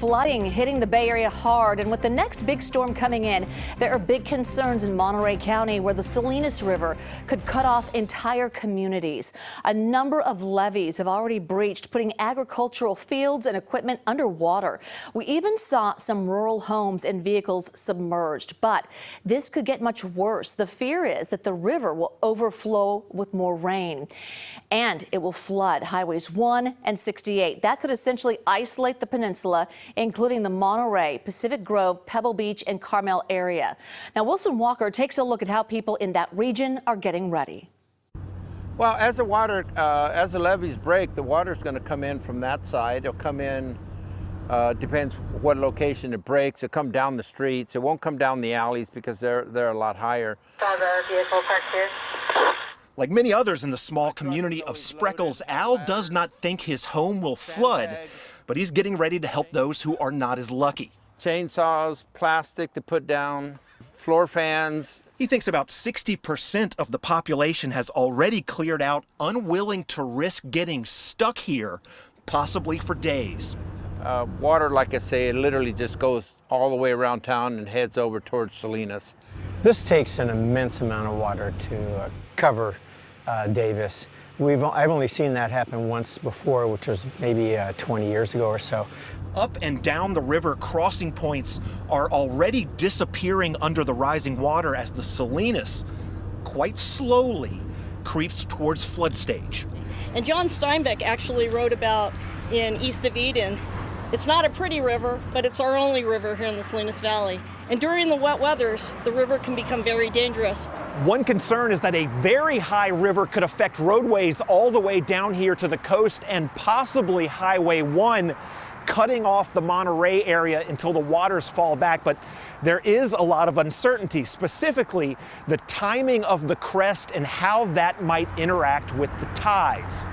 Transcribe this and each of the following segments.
flooding hitting the Bay Area hard, and with the next big storm coming in, there are big concerns in Monterey County where the Salinas River could cut off entire communities. A number of levees have already breached, putting agricultural fields and equipment underwater. We even saw some rural homes and vehicles submerged, but this could get much worse. The fear is that the river will overflow with more rain, and it will flood Highways 1 and 68. That could essentially isolate the peninsula, including the Monterey, Pacific Grove, Pebble Beach, and Carmel area. Now, Wilson Walker takes a look at how people in that region are getting ready. Well, as the levees break, the water's going to come in from that side. It'll come in, depends what location it breaks. It'll come down the streets. It won't come down the alleys because they're a lot higher. Vehicle parked here. Like many others in the small community of Spreckles, Al does not think his home will flood, but he's getting ready to help those who are not as lucky. Chainsaws, plastic to put down, floor fans. He thinks about 60% of the population has already cleared out, unwilling to risk getting stuck here, possibly for days. Water, like I say, it literally just goes all the way around town and heads over towards Salinas. This takes an immense amount of water to cover Davis. I've only seen that happen once before, which was maybe 20 years ago or so. Up and down the river, crossing points are already disappearing under the rising water as the Salinas quite slowly creeps towards flood stage. And John Steinbeck actually wrote about in East of Eden, it's not a pretty river, but it's our only river here in the Salinas Valley. And during the wet weathers, the river can become very dangerous. One concern is that a very high river could affect roadways all the way down here to the coast and possibly Highway 1, cutting off the Monterey area until the waters fall back. But there is a lot of uncertainty, specifically the timing of the crest and how that might interact with the tides.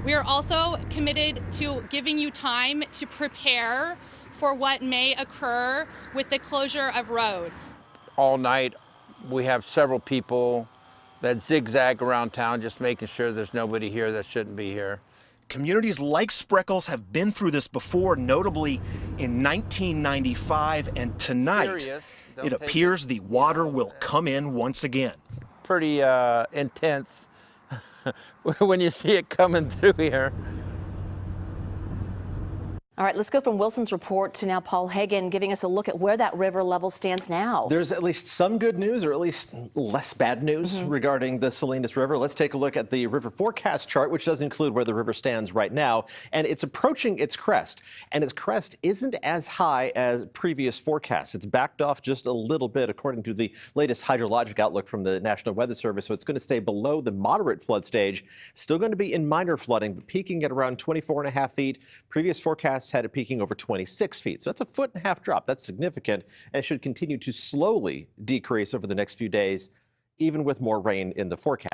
We are also committed to giving you time to prepare for what may occur with the closure of roads. All night, we have several people that zigzag around town, just making sure there's nobody here that shouldn't be here. Communities like Spreckles have been through this before, notably in 1995, and tonight it appears the water will come in once again. Pretty intense when you see it coming through here. All right, let's go from Wilson's report to now Paul Hagan giving us a look at where that river level stands now. There's at least some good news, or at least less bad news regarding the Salinas River. Let's take a look at the river forecast chart, which does include where the river stands right now. And it's approaching its crest. And its crest isn't as high as previous forecasts. It's backed off just a little bit, according to the latest hydrologic outlook from the National Weather Service. So it's going to stay below the moderate flood stage. Still going to be in minor flooding, but peaking at around 24.5 feet. Previous forecasts had it peaking over 26 feet. So that's a 1.5 foot drop. That's significant, and it should continue to slowly decrease over the next few days, even with more rain in the forecast.